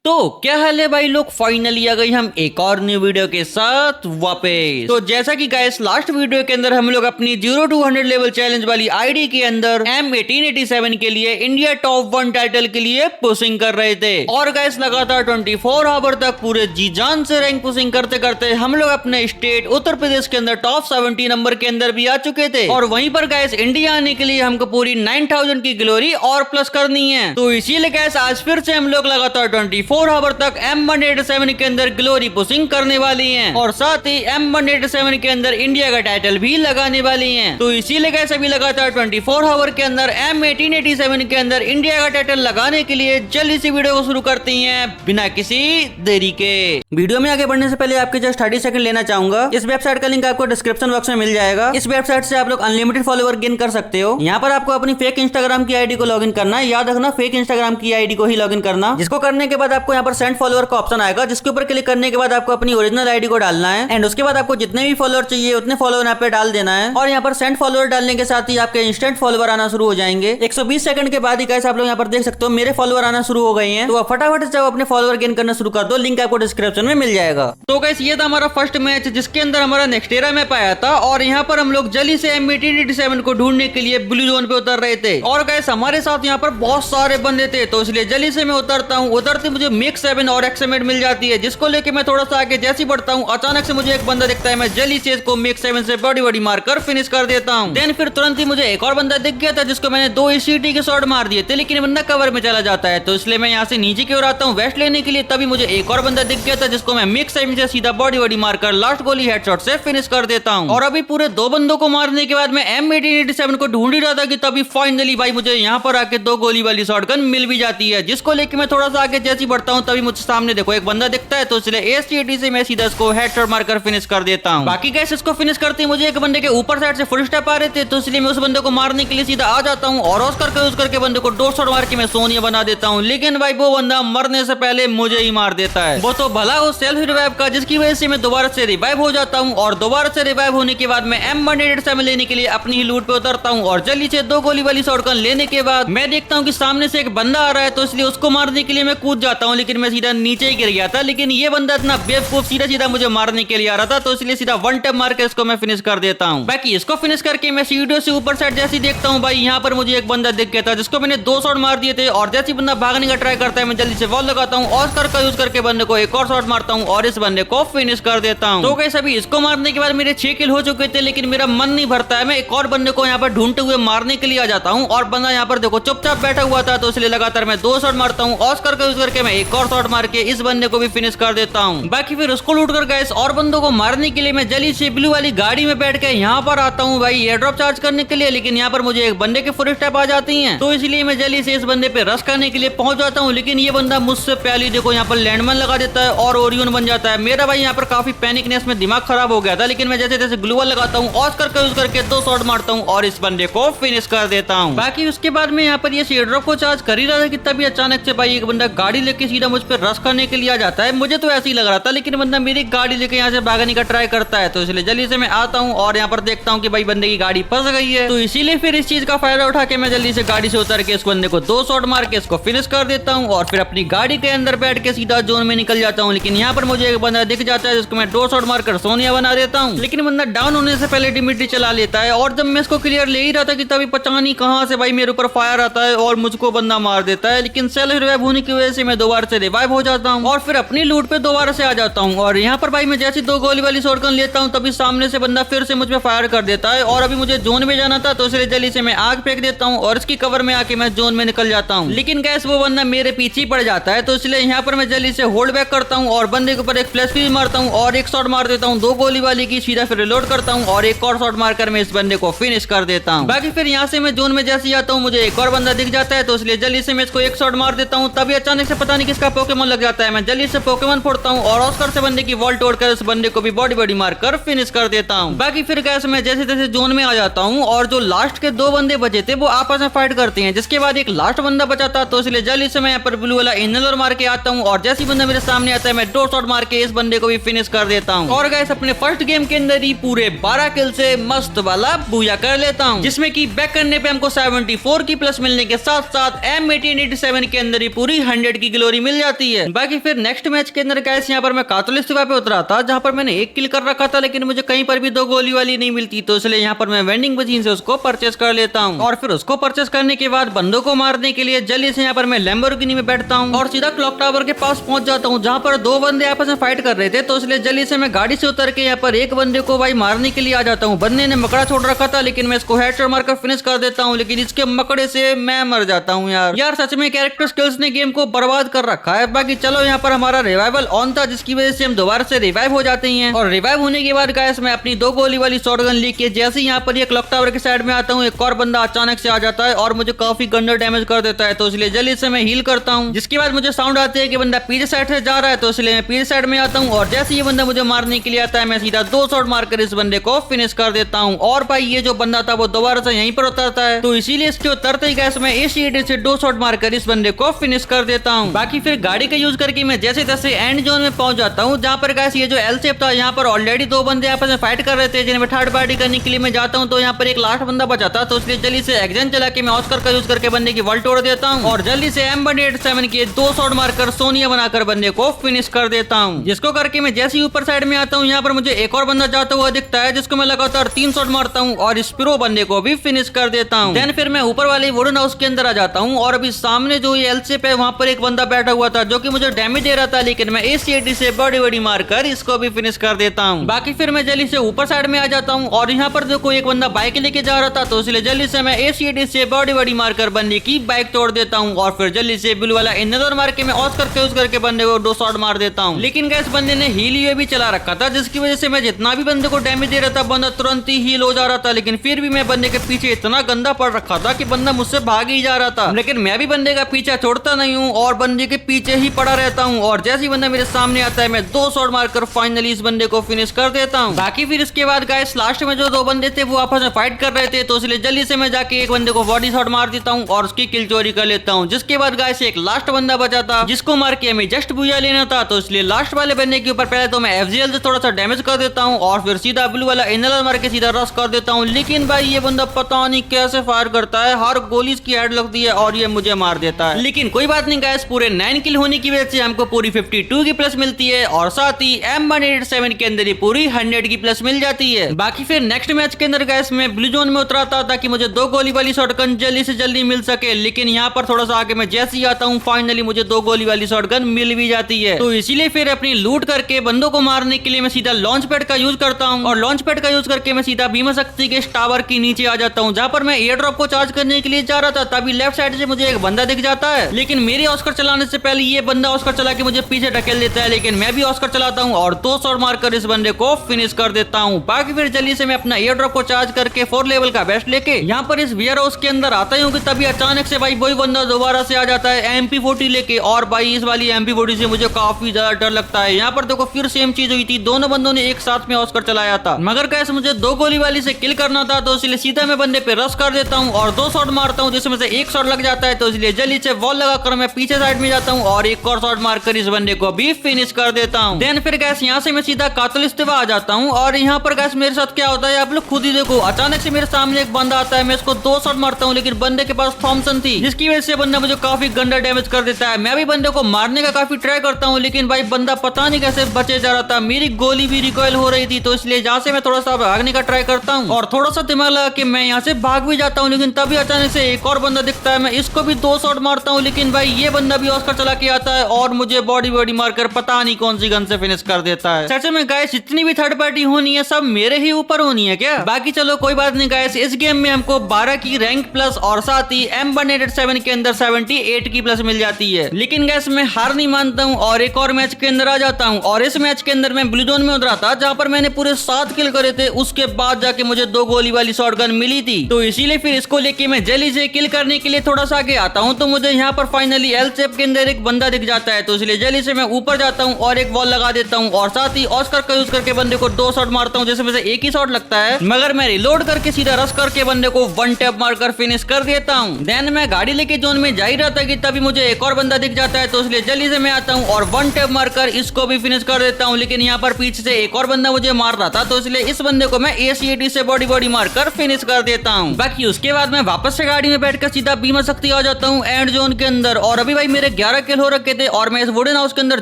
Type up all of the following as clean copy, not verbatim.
तो क्या हाल है भाई लोग, फाइनली आ गई हम एक और न्यू वीडियो के साथ वापस। तो जैसा कि गाइस लास्ट वीडियो के अंदर हम लोग अपनी 0 to 100 लेवल चैलेंज वाली आईडी के अंदर M1887 के लिए इंडिया टॉप 1 टाइटल के लिए पुशिंग कर रहे थे और गाइस लगातार 24 आवर तक पूरे जी जान से रैंक पुशिंग करते करते हम लोग अपने स्टेट उत्तर प्रदेश के अंदर टॉप 70 नंबर के अंदर भी आ चुके थे। और वहीं पर गाइस इंडिया आने के लिए हमको पूरी 9000 की ग्लोरी और प्लस करनी है। तो इसीलिए गाइस आज फिर से हम लोग लगातार 24 आवर तक M187 के अंदर ग्लोरी पुशिंग करने वाली हैं और साथ ही M187 के अंदर इंडिया का टाइटल भी लगाने वाली हैं। तो इसीलिए गाइस अभी लगातार 24 आवर के अंदर M1887 के अंदर इंडिया का टाइटल लगाने के लिए जल्दी से वीडियो को शुरू करती हैं बिना किसी देरी के। वीडियो में आगे बढ़ने से पहले आपके जस्ट 30 सेकंड लेना चाहूंगा। इस वेबसाइट का लिंक आपको डिस्क्रिप्शन बॉक्स में मिल जाएगा। इस वेबसाइट से आप लोग अनलिमिटेड फॉलोवर गेन कर सकते हो। यहाँ पर आपको अपनी फेक इंस्टाग्राम की आईडी को लॉगिन करना है। याद रखना फेक इंस्टाग्राम की आईडी को ही लॉगिन करना, जिसको करने के बाद आपको यहाँ पर सेंड फॉलोअर का ऑप्शन आएगा, जिसके ऊपर क्लिक करने के बाद आपको अपनी ओरिजिनल आईडी को डालना है एंड उसके बाद आपको जितने भी फॉलोअर चाहिए उतने फॉलोअर यहाँ पे डाल देना है। और यहाँ पर सेंड फॉलोअर डालने के साथ ही आपके इंस्टेंट फॉलोअर आना शुरू हो जाएंगे। 120 सेकंड के बाद ही गाइस आप लोग यहाँ पर देख सकते हो मेरे फॉलोअर आना शुरू हो गए हैं। तो आप फटाफट से अपने फॉलोअर गेन करना शुरू कर दो। लिंक आपको डिस्क्रिप्शन में मिल जाएगा। तो गाइस ये था हमारा फर्स्ट मैच जिसके अंदर हमारा नेक्स्ट एरा मैप आया था और यहाँ पर हम लोग जल्दी से M1887 को ढूंढने के लिए ब्लू जोन पे उतर रहे थे। और गाइस हमारे साथ यहाँ पर बहुत सारे बंदे थे, तो इसलिए जल्दी से मैं उतरता हूँ। उतरते मुझे मिक्स 7 और एक्समेट मिल जाती है, जिसको लेके मैं थोड़ा सा आगे जैसे बढ़ता हूँ अचानक से मुझे एक बंदा दिखता है। मैं जल्दी से इसको मिक्स 7 से बड़ी मारकर फिनिश कर देता हूँ। देन फिर तुरंत ही मुझे एक और बंदा दिख गया था जिसको मैंने 2 ECT के शॉट मार दिए थे, लेकिन बंदा कवर में चला जाता है। तो इसलिए मैं यहाँ से नीचे की ओर आता हूँ वेस्ट लेने के लिए। तभी मुझे एक और बंदा दिख गया था जिसको मैं मिक्स 7 से सीधा बॉडी मारकर लास्ट गोली हेडशॉट से फिनिश कर देता हूँ। और अभी पूरे 2 बंदों को मारने के बाद मैं M1887 को ढूंढ ही रहा था कि तभी फाइनली भाई मुझे यहाँ पर आके 2 गोली वाली शॉटगन मिल भी जाती है, जिसको लेके मैं थोड़ा सा आगे जैसे बढ़ता हूँ तभी मुझे सामने देखो एक बंदा दिखता है। तो इसलिए ACT से मैं सीधा इसको हेडशॉट मारकर फिनिश कर देता हूँ। बाकी गाइस इसको फिनिश करते ही मुझे एक बंदे के ऊपर साइड से फुल स्टेप आ रहे थे, तो इसलिए मैं उस बंदे को मारने के लिए सीधा आ जाता हूँ और उस करके बंदे को 2 शॉट मार के मैं सोनिया बना देता हूँ। लेकिन भाई वो बंदा मरने से पहले मुझे ही मार देता है। वो तो भला हो सेल्फ रिवाइव का, जिसकी वजह से मैं दोबारा से रिवाइव हो जाता हूँ। और दोबारा से रिवाइव होने के बाद मैं M187 लेने के लिए अपनी ही लूट पे उतरता हूँ और जल्दी से 2 गोली वाली शॉटगन लेने के बाद मैं देखता हूँ कि सामने से एक बंदा आ रहा है, तो इसलिए उसको मारने के लिए मैं कूद जाता हूँ। लेकिन मैं सीधा नीचे ही गिर गया था। लेकिन ये बंदा इतना बेवकूफ सीधा मुझे मारने के लिए आ रहा था, तो इसलिए सीधा 1 टैप मार के इसको मैं फिनिश कर देता हूँ। बाकी इसको फिनिश करके मैं सीढ़ियों से ऊपर साइड जैसे देखता हूँ भाई यहाँ पर मुझे एक बंदा दिख गया था जिसको मैंने 2 शॉट मार दिए थे। और जैसे बंदा भागने का ट्राई करता है मैं जल्दी से वॉल लगाता हूँ और ऑस्कर का यूज करके बंदे को एक और शॉट मारता हूँ और इस बंदे को फिनिश कर देता हूँ। तो गाइस अभी इसको मारने के बाद मेरे 6 किल हो चुके थे, लेकिन मेरा मन नहीं भरता है। मैं एक और बंदे को यहाँ पर ढूंढते हुए मारने के लिए आ जाता हूँ और बंदा यहाँ पर देखो चुपचाप बैठा हुआ था, तो इसलिए लगातार मैं 2 शॉट मारता हूँ। ऑस्कर का यूज करके मैं एक और शॉट मार के इस बंदे को भी फिनिश कर देता हूँ। बाकी फिर उसको लूट कर गाइस और बंदों को मारने के लिए मैं जल्दी से ब्लू वाली गाड़ी में बैठ के यहाँ पर आता हूँ भाई एयर ड्रॉप चार्ज करने के लिए। लेकिन यहाँ पर मुझे एक बंदे के फुल स्टेप आ जाती हैं, तो इसलिए मैं जल्दी से इस बंदे पे रश करने के लिए पहुंच जाता हूँ। लेकिन ये बंदा मुझसे पहले देखो यहाँ पर लैंडमैन लगा देता है और ओरियन बन जाता है। मेरा भाई यहाँ पर काफी पैनिकनेस में दिमाग खराब हो गया था, लेकिन मैं जैसे जैसे ग्लू वॉल लगाता हूँ ऑस्कर का यूज करके 2 शॉट मारता हूँ और इस बंदे को फिनिश कर देता हूँ। बाकी उसके बाद में यहाँ पर ये एयर ड्रॉप को चार्ज कर ही रहा था कि तभी अचानक से भाई एक बंदा गाड़ी लेके सीधा मुझ पर रश करने के लिए आ जाता है। मुझे तो ऐसे ही लग रहा था, लेकिन बंदा मेरी गाड़ी लेके यहाँ से भागने का ट्राई करता है। तो इसलिए जल्दी से मैं आता हूँ और यहाँ पर देखता हूँ कि भाई बंदे की गाड़ी फंस गई है। तो इसीलिए फिर इस चीज का फायदा उठा के मैं जल्दी से गाड़ी से उतर के इस बंदे को 2 शॉट मार के इसको फिनिश कर देता हूँ और फिर अपनी गाड़ी के अंदर बैठ के सीधा जोन में निकल जाता हूँ। लेकिन यहाँ पर मुझे एक बंदा दिख जाता है जिसको मैं 2 शॉट मारकर सोनिया बना देता हूँ। लेकिन बंदा डाउन होने से पहले डिमिट्री चला लेता है और जब मैं इसको क्लियर ले ही रहा था कि तभी पता नहीं कहां से भाई मेरे ऊपर फायर आता है और मुझको बंदा मार देता है। लेकिन सेल्फ रिवाइव होने की वजह से मैं दोबारा से रिवाइव हो जाता हूँ और फिर अपनी लूट पे दोबारा से आ जाता हूँ। और यहाँ पर भाई मैं जैसे 2 गोली वाली शॉटगन लेता हूँ तभी सामने से बंदा फिर से मुझ पे फायर कर देता है। और अभी मुझे जोन में जाना था, तो इसलिए जल्दी से मैं आग फेंक देता हूँ और इसकी कवर में आके मैं जोन में निकल जाता हूँ। लेकिन गैस वो बंदा मेरे पीछे पड़ जाता है, तो इसलिए यहाँ पर मैं जल्दी से होल्ड बैक करता हूँ और बंदे के ऊपर एक फ्लैश भी मारता हूँ और एक शॉट मार देता हूँ 2 गोली वाली की। सीधा फिर रिलोड करता हूँ और एक और शॉट मारकर मैं इस बंदे को फिनिश कर देता हूँ। बाकी फिर यहाँ से मैं जोन में जैसे ही आता हूँ मुझे एक और बंदा दिख जाता है, तो इसलिए जल्दी से मैं इसको एक शॉट मार देता हूँ। तभी अचानक से पता नहीं किसका पोकेमॉन लग जाता है। मैं जल्दी से पोकेमॉन फोड़ता हूँ और ऑस्कर से बंदे की वॉल तोड़कर इस बंदे को भी बॉडी मारकर फिनिश कर देता हूँ। बाकी फिर गैस मैं जैसे जैसे जोन में आ जाता हूँ और जो लास्ट के 2 बंदे बचे थे वो आपस में फाइट करते हैं, जिसके बाद एक लास्ट बंदा बचा था। तो इसलिए जल्दी से मैं यहाँ पर ब्लू वाला इनहेलर मार के आता हूँ और जैसे ही बंदा मेरे सामने आता है मैं 2 शॉट मार के इस बंदे को भी फिनिश कर देता हूँ। और गैस अपने फर्स्ट गेम के अंदर ही पूरे 12 किल से मस्त वाला बूया कर लेता हूँ, जिसमें कि बैक करने पे हमको 74 की प्लस मिलने के साथ साथ M1887 के अंदर ही पूरी 100 की ग्लोरी स्टोरी मिल जाती है। बाकी फिर नेक्स्ट मैच के अंदर गाइस यहाँ पर मैं कातलिस्तिवा पे उतरा था, जहाँ पर मैंने एक किल कर रखा था, लेकिन मुझे कहीं पर भी 2 गोली वाली नहीं मिलती, तो इसलिए यहाँ पर मैं वेंडिंग मशीन से उसको परचेस कर लेता हूँ। और फिर उसको परचेस करने के बाद बंदों को मारने के लिए जल्दी से यहाँ पर मैं लैम्बोर्गिनी में बैठता हूँ और सीधा क्लॉक टावर के पास पहुंच जाता हूँ, जहाँ पर 2 बंदे आपस में फाइट कर रहे थे। तो इसलिए जल्दी से मैं गाड़ी से उतर के यहाँ पर एक बंदे को भाई मारने के लिए आ जाता हूँ। बंदे ने मकड़ा छोड़ रखा था, लेकिन मैं इसको हेडशॉट मारकर फिनिश कर देता हूँ, लेकिन इसके मकड़े से मैं मर जाता हूँ। यार सच में कैरेक्टर स्किल्स ने गेम को बर्बाद कर रखा है। बाकी चलो यहाँ पर हमारा रिवाइवल ऑन था, जिसकी वजह से हम दोबारा से रिवाइव हो जाते हैं। और रिवाइव होने के बाद गाइस मैं अपनी 2 गोली वाली शॉटगन लेके जैसे यहाँ पर ये क्लॉक टावर के साइड में आता हूँ, एक और बंदा अचानक से आ जाता है और मुझे काफी गंदा डैमेज कर देता है। तो इसलिए जल्दी से मैं हील करता हूँ, जिसके बाद मुझे साउंड आती है कि बंदा पीछे साइड से जा रहा है। तो इसलिए मैं पीछे साइड में आता हूँ और जैसे ये बंदा मुझे मारने के लिए आता है, मैं सीधा 2 शॉट मारकर इस बंदे को फिनिश कर देता हूँ। और भाई ये जो बंदा था वो दोबारा से यहीं पर उतरता है, तो इसीलिए इसके उतरते ही गाइस मैं AC-80 से 2 शॉट मारकर इस बंदे को फिनिश कर देता हूँ। बाकी फिर गाड़ी का यूज करके मैं जैसे तैसे एंड जोन में पहुंच जाता हूँ, जहाँ पर गाइस ये जो एल शेप था, यहाँ पर ऑलरेडी 2 बंदे आपस में फाइट कर रहे थे, जिन्हें थर्ड पार्टी करने के लिए मैं जाता हूँ। तो यहाँ पर एक लास्ट बंदा बचा था, तो इसलिए जल्दी से एग्जन चला के मैं ऑस्कर का यूज करके बंदे की वॉल तोड़ देता हूँ और जल्दी से M187 के 2 शॉट मारकर सोनिया बनाकर बंदे को फिनिश कर देता हूँ। जिसको करके मैं जैसे ही ऊपर साइड में आता हूँ, यहाँ पर मुझे एक और बंदा जाता हुआ दिखता है, जिसको मैं लगातार 3 शॉट मारता हूँ और स्पिरो बंदे को भी फिनिश कर देता हूँ। देन फिर मैं ऊपर वाले वुडन हाउस के अंदर आ जाता हूँ और अभी सामने जो ये एल शेप है, वहाँ पर एक बंदा बैठा हुआ था जो कि मुझे डैमेज दे रहा था, लेकिन मैं AC-80 से बड़ी मारकर इसको भी फिनिश कर देता हूँ। बाकी फिर मैं जल्दी से ऊपर साइड में आ जाता हूँ और यहाँ पर देखो एक बंदा बाइक लेके जा रहा था, तो इसलिए जल्दी से मैं AC-80 से बड़ी मारकर बंदे की बाइक तोड़ देता हूँ और फिर जल्दी से ब्लू वाला इनर मार के मैं ऑस्कर के यूज करके बंदे को 2 शॉट मार देता हूँ। लेकिन गैस बंदे ने हील ये भी चला रखा था, जिसकी वजह से मैं जितना भी बंदे को डैमेज दे रहा था, बंदा तुरंत ही हील हो जा रहा था। लेकिन फिर भी मैं बंदे के पीछे इतना गंदा पड़ रखा था कि बंदा मुझसे भाग ही जा रहा था, लेकिन मैं भी बंदे का पीछा छोड़ता नहीं हूँ और बंदे के पीछे ही पड़ा रहता हूँ। और जैसे ही बंदा मेरे सामने आता है, मैं 2 शॉट मारकर फाइनली इस बंदे को फिनिश कर देता हूँ। बाकी फिर इसके बाद गाइस लास्ट में जो 2 बंदे थे वो आपस में फाइट कर रहे थे, तो इसलिए जल्दी से मैं जाके एक बंदे को बॉडी शॉट मार देता हूँ और उसकी किल चोरी कर लेता हूँ। जिसके बाद गाइस एक लास्ट बंदा बचा था, जिसको मार के हमें जस्ट बुया लेना था, तो इसलिए लास्ट वाले बंदे के ऊपर पहले तो मैं FGL से थोड़ा सा डैमेज कर देता हूँ और फिर सीधा ब्लू वाला इनर मार के सीधा रश कर देता हूँ। लेकिन भाई ये बंदा पता नहीं कैसे फायर करता है, हर गोली इसकी हेड लगती है और ये मुझे मार देता है। लेकिन कोई बात नहीं गाइस, पूरे 9 किल होने की वजह से हमको पूरी 52 की प्लस मिलती है और साथ ही M187 के अंदर ही पूरी 100 की प्लस मिल जाती है। बाकी फिर नेक्स्ट मैच के अंदर गाइस मैं ब्लू जोन में उतरा था ताकि मुझे 2 गोली वाली शॉटगन जल्दी से जल्दी मिल सके, लेकिन यहाँ पर थोड़ा सा आगे मैं जैसे ही आता हूँ, फाइनली मुझे 2 गोली वाली शॉटगन मिल भी जाती है। तो इसीलिए फिर अपनी लूट करके बंदों को मारने के लिए मैं सीधा लॉन्च पैड का यूज करता हूँ और लॉन्च पैड का यूज करके मैं सीधा भीमा शक्ति के टावर के नीचे आ जाता हूँ, जहाँ पर मैं एयर ड्रॉप को चार्ज करने के लिए जा रहा था। तभी लेफ्ट साइड से मुझे एक बंदा दिख जाता है, लेकिन मेरे ऑस्कर चलाने से पहले ये बंदा ऑस्कर चला के मुझे पीछे ढकेल देता है, लेकिन मैं भी ऑस्कर चलाता हूँ और 2 शॉट मारकर इस बंदे को फिनिश कर देता हूँ। बाकी फिर जल्दी से मैं अपना एयर ड्रॉप को चार्ज करके 4 लेवल का बेस्ट लेके यहाँ पर इस वेयर हाउस के अंदर आता हूँ कि तभी अचानक से भाई वही बंदा दोबारा से आ जाता है MP40 लेके। और भाई इस वाली MP40 से मुझे काफी ज्यादा डर लगता है। यहाँ पर देखो फिर सेम चीज हुई थी, दोनों बंदों ने एक साथ में ऑस्कर चलाया था, मगर कैसे मुझे 2 गोली वाली से किल करना था, तो इसलिए सीधा मैं बंदे पे रश कर देता हूँ और 2 शॉट मारता हूँ, जिसमें से 1 शॉट लग जाता है। तो इसलिए जल्दी से वॉल लगाकर मैं पीछे साइड में जाता हूँ और एक और शॉट मारकर इस बंदे को भी फिनिश कर देता हूँ। देन फिर गैस यहाँ से मैं सीधा कातलिस्तिवा आ जाता हूँ और यहाँ पर गैस मेरे साथ क्या होता है आप लोग खुद ही देखो। अचानक से मेरे सामने एक बंदा आता है, मैं इसको 2 शॉट मारता हूँ, लेकिन बंदे के पास थॉमसन थी, जिसकी वजह से बंदा मुझे काफी गंदा डैमेज कर देता है। मैं भी बंदे को मारने का काफी ट्राई करता हूँ, लेकिन भाई बंदा पता नहीं कैसे बचे जा रहा था, मेरी गोली भी रिकॉइल हो रही थी। तो इसलिए जहाँ से मैं थोड़ा सा भागने का ट्राई करता हूँ और थोड़ा सा दिमाग लगा के मैं यहाँ से भाग भी जाता हूँ, लेकिन तभी अचानक से एक और बंदा दिखता है, मैं इसको भी 2 शॉट मारता हूँ, लेकिन भाई ये बंदा भी ऑस्कर चला के आता है और मुझे बॉडी मारकर पता नहीं कौन सी गन से फिनिश कर देता है। सच में गाइस जितनी भी थर्ड पार्टी होनी है सब मेरे ही ऊपर होनी है क्या? बाकी चलो कोई बात नहीं गाइस, इस गेम में हमको 12 की रैंक प्लस और साथ ही M187 के अंदर 78 की प्लस मिल जाती है। लेकिन गाइस मैं हार नहीं मानता हूँ और एक और मैच के अंदर आ जाता हूँ और इस मैच के अंदर मैं ब्लू जोन में उतरा था, जहाँ पर मैंने पूरे 7 किल करे थे। उसके बाद जाके मुझे 2 गोली वाली शॉटगन मिली थी, तो इसीलिए फिर इसको लेके मैं जल्दी से किल करने के लिए थोड़ा सा आगे आता हूँ। तो मुझे यहाँ पर फाइनली एल शेप के अंदर एक बंदा दिख जाता है, तो इसलिए जल्दी से मैं ऊपर जाता हूँ और एक वॉल लगा देता हूँ और साथ ही ऑस्कर का यूज करके बंदे को 2 शॉट मारता हूँ, जिसमें से एक ही शॉट लगता है, मगर मैं रिलोड करके सीधा रश करके बंदे को 1 टैप मारकर फिनिश कर देता हूँ। देन मैं गाड़ी लेके जोन में जा ही रहा था कि तभी मुझे एक और बंदा दिख जाता है, तो इसलिए जल्दी से मैं आता हूँ और 1 टैप मारकर इसको भी फिनिश कर देता हूँ। लेकिन यहाँ पर पीछे से एक और बंदा मुझे मार रहा था, तो इसलिए इस बंदे को मैं AC-80 से बॉडी मारकर फिनिश कर देता हूँ। बाकी उसके बाद मैं वापस से गाड़ी में बैठकर सीधा भीमा शक्ति आ जाता हूँ एंड जोन के अंदर। और अभी भाई मेरे 11 किल हो रखे थे। और मैं इस वुडन हाउस के अंदर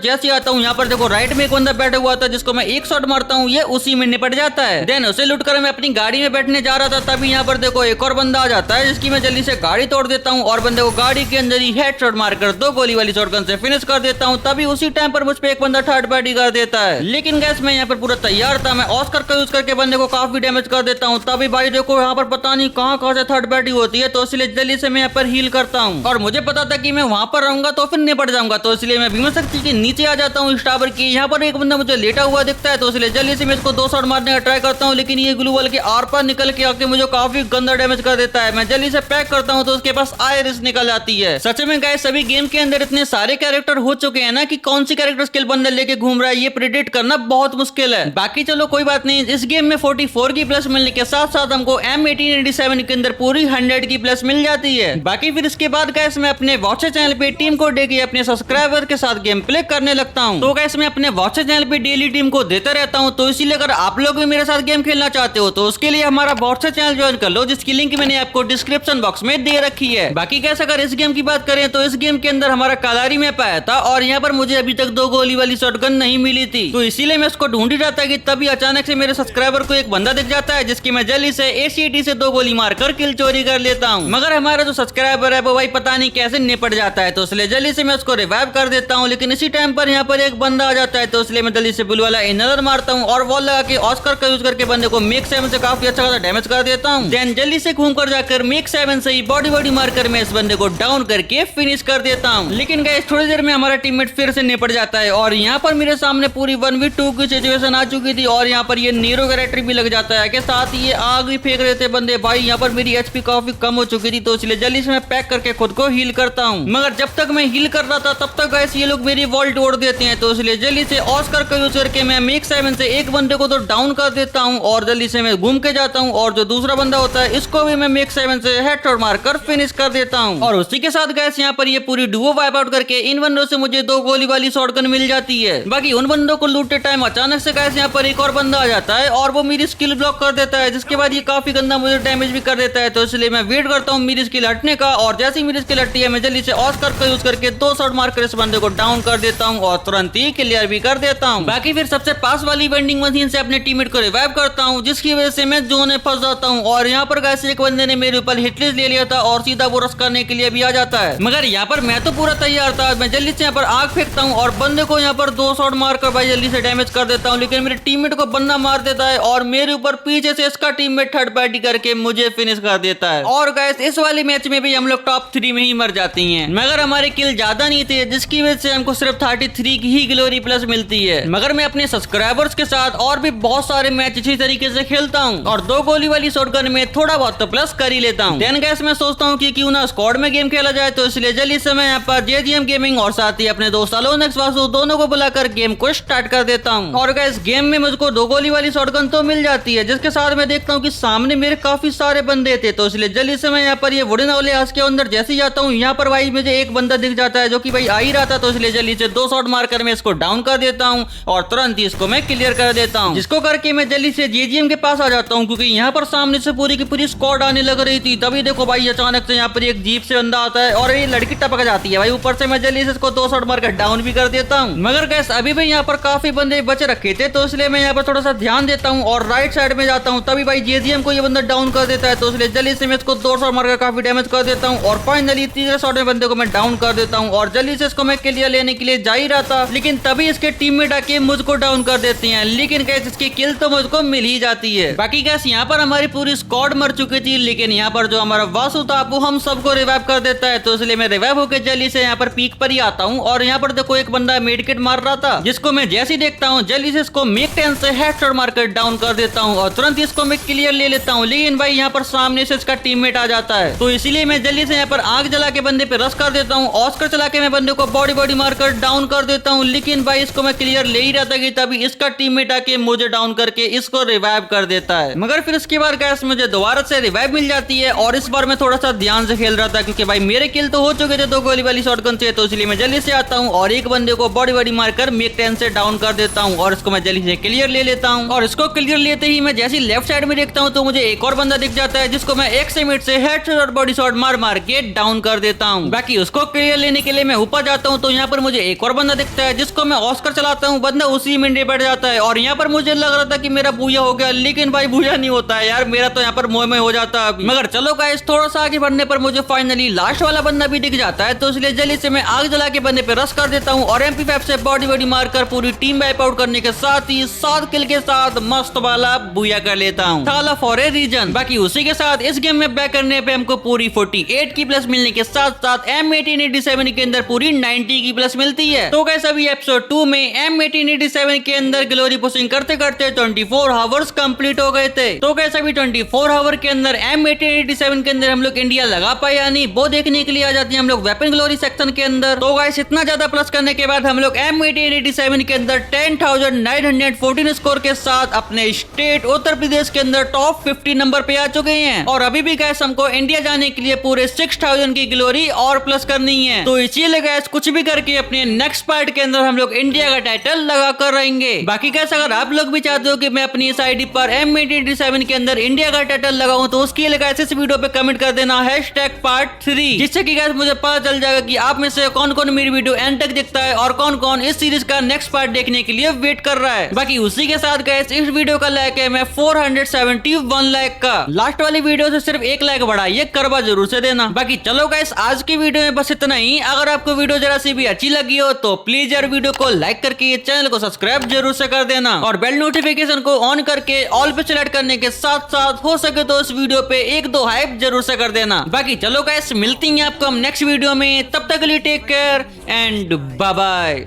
जैसे आता हूँ, यहाँ पर देखो राइट में एक बंदा बैठा हुआ था जिसको मैं एक शॉट मारता हूँ, ये उसी में निपट जाता है। देन उसे लूट कर मैं अपनी गाड़ी में बैठने जा रहा था, तभी यहाँ पर देखो एक और बंदा आ जाता है जिसकी मैं जल्दी से गाड़ी तोड़ देता हूँ और बंदे को गाड़ी के अंदर ही हेडशॉट मारकर 2 गोली वाली शॉटगन से फिनिश कर देता हूँ। तभी उसी टाइम पर मुझ पे एक बंदा थर्ड पार्टी कर देता है, लेकिन गैस मैं यहाँ पर पूरा तैयार था। मैं ऑस्कर का यूज करके बंदे को काफी डैमेज कर देता हूँ। तभी भाई देखो यहाँ पर पता नहीं कहाँ से थर्ड पार्टी होती है, तो इसलिए जल्दी से मैं यहाँ पर हील करता हूँ। और मुझे पता था कि मैं वहां पर रहूंगा तो फिर निपट जाऊंगा, तो इसलिए मैं भीमा शक्ति के नीचे आ जाता हूँ इस टावर की। यहाँ पर एक बंदा मुझे लेटा हुआ दिखता है, तो इसलिए जल्दी से मैं इसको 2 शॉट मारने का ट्राई करता हूँ, लेकिन ये ग्लू वॉल के आर पार निकल के आके मुझे काफी गंदा डैमेज कर देता है। मैं जल्दी से पैक करता हूँ तो उसके पास आयरिस निकल आती है। सच में गाइस सभी गेम के अंदर इतने सारे कैरेक्टर हो चुके हैं ना कि कौन सी कैरेक्टर स्किल बंदा लेके घूम रहा है ये प्रेडिक्ट करना बहुत मुश्किल है। बाकी चलो कोई बात नहीं, इस गेम में 44 की प्लस मिलने के साथ साथ हमको M1887 के अंदर पूरी 100 की प्लस मिल जाती है। बाकी फिर इसके बाद गाइस मैं अपने वॉचर चैनल पे टीम को देके अपने सब्सक्राइबर के साथ गेम प्ले करने लगता हूँ। तो गाइस मैं अपने वॉचर चैनल पे डेली टीम को देता रहता हूँ, तो इसीलिए अगर आप लोग भी मेरे साथ गेम खेलना चाहते हो तो उसके लिए हमारा वॉचर चैनल ज्वाइन कर लो, जिसकी लिंक मैंने आपको डिस्क्रिप्शन बॉक्स में दे रखी है। बाकी गाइस अगर इस गेम की बात करें तो इस गेम के अंदर हमारा कालारी मैप आया था और यहाँ पर मुझे अभी तक 2 गोली वाली शॉटगन नहीं मिली थी, तो इसीलिए मैं उसको ढूंढ ही रहा था कि तभी अचानक से मेरे सब्सक्राइबर को एक बंदा दिख जाता है जिसकी मैं जल्दी से ACT से 2 गोली मारकर किल चोरी कर लेता हूँ। मगर हमारा जो सब्सक्राइबर है वो भाई पता नहीं कैसे निपट जाता है, तो इसलिए जल्दी से मैं उसको रिवाइव कर देता हूँ। लेकिन इसी टाइम पर यहाँ पर एक बंदा आ जाता है, तो इसलिए मैं जल्दी से ब्लू वाला इनर मारता हूँ और वॉल लगा के ऑस्कर का यूज करके बंदे को मेक 7 से काफी अच्छा खासा डैमेज कर देता हूँ। देन जल्दी से घूम कर जाकर मेक 7 से ही बॉडी मारकर मैं इस बंदे को डाउन करके फिनिश कर देता हूँ। लेकिन गाइस थोड़ी देर में हमारा टीममेट फिर से निपट जाता है और यहाँ पर मेरे सामने पूरी 1v2 की सिचुएशन आ चुकी थी और यहाँ पर ये नीरो कैरेक्टर भी लग जाता है, के साथ ये आग भी फेंक रहे थे बंदे। भाई यहाँ पर मेरी एचपी काफी कम हो चुकी थी, तो इसलिए जल्दी से मैं पैक करके खुद को हील करता हूँ। मगर जब तक मैं हील कर रहा था तब तक गाइस ये लोग मेरी वॉल तोड़ देते हैं, तो इसलिए जल्दी से ऑस्कर का यूज करके मैं मेक 7 से एक बंदे को तो डाउन कर देता हूँ और जल्दी से मैं घूम के जाता हूँ और जो दूसरा बंदा होता है इसको भी मैं मेक 7 से हेडशॉट मारकर फिनिश कर देता हूँ। और उसी के साथ गाइस यहाँ पर ये पूरी डुओ वाइप आउट करके इन बंदों से मुझे 2 गोली वाली शॉटगन मिल जाती है। बाकी उन बंदों को लूटते टाइम अचानक से गाइस यहाँ पर एक और बंदा आ जाता है और वो मेरी स्किल ब्लॉक कर देता है, जिसके बाद ये काफी गंदा मुझे डैमेज भी कर देता है, तो इसलिए मैं वेट करता हूँ मेरी स्किल हटने का। और जैसे ही मेरी स्किल हटती है मैं जल्दी से ऑस्कर का यूज करके 2 शॉट मारकर इस बंदे को डाउन कर देता हूँ और तुरंत ही क्लियर भी कर देता हूँ। बाकी फिर सबसे पास वाली वेंडिंग मशीन से अपने टीममेट को रिवाइव करता हूँ, जिसकी वजह से मैं जोन में फंस जाता हूँ। और यहाँ पर गाइस एक बंदे ने मेरे ऊपर हिटलिस्ट ले लिया था और सीधा वो रश करने के लिए भी आ जाता है। मगर यहाँ पर मैं तो पूरा तैयार था, मैं जल्दी से यहाँ पर आग फेंकता हूँ और बंदे को यहाँ पर 2 शॉट मारकर भाई जल्दी से डैमेज कर देता हूँ। लेकिन मेरे टीममेट को बंदा मार देता है और मेरे ऊपर पीछे से इसका टीममेट थर्ड पार्टी करके मुझे फिनिश कर देता है। और गाइस इस वाले मैच में भी हम लोग टॉप 3 में ही मर जाती हैं, मगर हमारे किल ज्यादा नहीं थे, जिसकी वजह से हमको सिर्फ 33 की ही ग्लोरी प्लस मिलती है। मगर मैं अपने सब्सक्राइबर्स के साथ और भी बहुत सारे मैच इसी तरीके से खेलता हूँ और 2 गोली वाली शॉटगन में थोड़ा बहुत तो प्लस कर ही लेता हूँ। देन गाइस मैं सोचता हूँ कि क्यों ना स्क्वाड में गेम खेला जाए, तो इसलिए जल्दी से मैं यहाँ पर JGM गेमिंग और साथ ही अपने दोस्त अलोनेक्स वासु दोनों को बुलाकर गेम को स्टार्ट कर देता हूँ। और गाइस गेम में मुझको 2 गोली वाली शॉटगन तो मिल जाती है, जिसके साथ मैं देखता हूँ कि सामने मेरे काफी सारे बंदे थे, तो इसलिए जल्दी से मैं यहाँ पर ये वुडन वाले हाउस के अंदर जैसे ही जाता हूँ यहाँ पर भाई मुझे एक बंदा दिख जाता है जो कि भाई आ ही रहा था, तो इसलिए जल्दी से 2 शॉट मारकर मैं इसको डाउन कर देता हूँ और तुरंत ही इसको मैं क्लियर कर देता हूँ। जिसको करके मैं जल्दी से JGM के पास आ जाता हूँ, क्योंकि यहाँ पर सामने से पूरी की पूरी स्क्वाड आने लग रही थी। तभी देखो भाई अचानक से यहाँ पर एक जीप से बंदा आता है और ये लड़की टपक जाती है भाई ऊपर से। मैं जल्दी से इसको 2 शॉट मारकर डाउन भी कर देता हूँ। मगर गैस अभी भी यहाँ पर काफी बंदे बच रखे थे, तो इसलिए मैं यहाँ पर थोड़ा सा ध्यान देता हूँ और राइट साइड में जाता हूँ। तभी भाई JGM को ये बंदा डाउन कर देता है, तो इसलिए जल्दी से मैं इसको 2 शॉट मारकर काफी डैमेज कर देता हूँ और फाइनली तीसरे शॉट में बंदे को मैं डाउन कर देता हूँ और जल्दी से इसको मैं क्लियर लेने के लिए जा ही रहा था, लेकिन तभी इसके टीममेट आके मुझको डाउन कर देते हैं। लेकिन गैस इसकी किल तो मुझको मिल ही जाती है। बाकी गैस यहाँ पर हमारी पूरी स्क्वाड मर चुकी थी, लेकिन यहाँ पर जो हमारा वासु था वो हम सबको रिवाइव कर देता है, तो इसलिए मैं रिवाइव होकर जल्दी से यहाँ पर पीक पर ही आता हूँ। और यहाँ पर देखो एक बंदा मेडिकेट मार रहा था, जिसको मैं जैसे ही देखता हूँ जल्दी से इसको मेक 10 से हेडशॉट मारकर डाउन कर देता हूँ और तुरंत इसको मैं क्लियर ले लेता हूँ। लेकिन भाई यहाँ पर सामने से इसका टीममेट आ जाता है, तो इसीलिए मैं जल्दी से यहाँ पर आग जला के बंदे पे रश कर देता हूँ। ऑस्कर चला के मैं बंदे को बॉडी मारकर डाउन कर देता हूँ। लेकिन भाई इसको मैं क्लियर ले ही रहा था कि तभी इसका टीममेट आके मुझे डाउन करके इसको रिवाइव कर देता है। मगर फिर इसके बाद गैस मुझे दोबारा से रिवाइव मिल जाती है और इस बार मैं थोड़ा सा ध्यान से खेल रहा था, क्योंकि भाई मेरे किल तो हो चुके थे 2 गोली वाली शॉटगन से, तो इसलिए मैं जल्दी से आता हूँ और एक बंदे को बॉडी मारकर मेक 10 से डाउन कर देता हूँ और इसको मैं जल्दी से क्लियर ले लेता हूँ। और इसको क्लियर लेते ही मैं जैसे लेफ्ट साइड में देखता हूँ तो मुझे एक और बंदा दिख जाता है, जिसको मैं 1 मिनट से हेडशॉट और बॉडी शॉट मार के डाउन कर देता हूँ। बाकी उसको क्लियर लेने के लिए मैं ऊपर जाता हूँ तो यहाँ पर मुझे एक और बंदा दिखता है जिसको मैं ऑस्कर चलाता हूँ। बंदा उसी में बैठ जाता है और यहाँ पर मुझे लग रहा था कि मेरा बूया हो गया, लेकिन भाई बूया नहीं होता है यार, मेरा तो यहाँ पर मोह में हो जाता है। मगर चलो गाइस, थोड़ा सा आगे बढ़ने पर मुझे फाइनली लास्ट वाला बंदा भी दिख जाता है, तो इसलिए जल्दी से मैं आग जला के बंदे पे रश कर देता हूँ और MP5 से बॉडी मारकर पूरी टीम वाइप आउट करने के साथ ही 7 किल के साथ मस्त वाला बूया कर लेता हूँ, साला फॉर ए रीजन। बाकी उसी के साथ इस गेम में बैक करने पे हमको पूरी 48 की प्लस मिलने के साथ साथ M1887 के अंदर पूरी 90 की प्लस मिलती है। तो गाइस अभी एपिसोड 2 में M1887 के अंदर ग्लोरी पुशिंग करते करते 24 आवर्स कंप्लीट हो गए थे। तो गाइस अभी 24 आवर के अंदर M1887 के अंदर हम लोग इंडिया लगा पाए या नहीं, वो देखने के लिए आ जाते हैं हम लोग वेपन ग्लोरी सेक्शन के अंदर। तो गाइस इतना ज्यादा प्लस करने के बाद हम लोग M1887 के अंदर 10,914 स्कोर के साथ अपने स्टेट उत्तर प्रदेश के अंदर टॉप 50 नंबर पे आ चुके हैं। और अभी भी गाइस हमको इंडिया जाने के लिए पूरे 6,000 की ग्लोरी और प्लस करनी है। तो इसीलिए गाइस कुछ भी करके अपने नेक्स्ट पार्ट के अंदर हम लोग इंडिया का टाइटल लगा कर रहेंगे। बाकी गाइस अगर आप लोग भी चाहते हो कि मैं अपनी इस आईडी पर M1887 के अंदर इंडिया का टाइटल लगाऊं तो उसके लिए गाइस इस वीडियो पे कमेंट कर देना #part3, जिससे कि गाइस मुझे पता चल जाएगा कि आप में से कौन कौन मेरी वीडियो एंड तक देखता है और कौन कौन इस सीरीज का नेक्स्ट पार्ट देखने के लिए वेट कर रहा है। बाकी उसी के साथ गाइस इस वीडियो का लाइक है मैं 471 लाइक का। लास्ट वाली वीडियो से सिर्फ 1 लाइक बढ़ा, ये करवा जरूर से देना। बाकी चलो गाइस आज की वीडियो में बस इतना ही। अगर आपको वीडियो जरा सी भी अच्छी लगी हो तो प्लीज यार वीडियो को लाइक करके चैनल को सब्सक्राइब जरूर से कर देना और बेल नोटिफिकेशन को ऑन करके ऑल पे सेलेक्ट करने के साथ साथ हो सके तो इस वीडियो पे 1-2 हाइप जरूर से कर देना। बाकी चलो गाइस मिलती हैं आपको हम नेक्स्ट वीडियो में, तब तक के लिए take care and bye bye.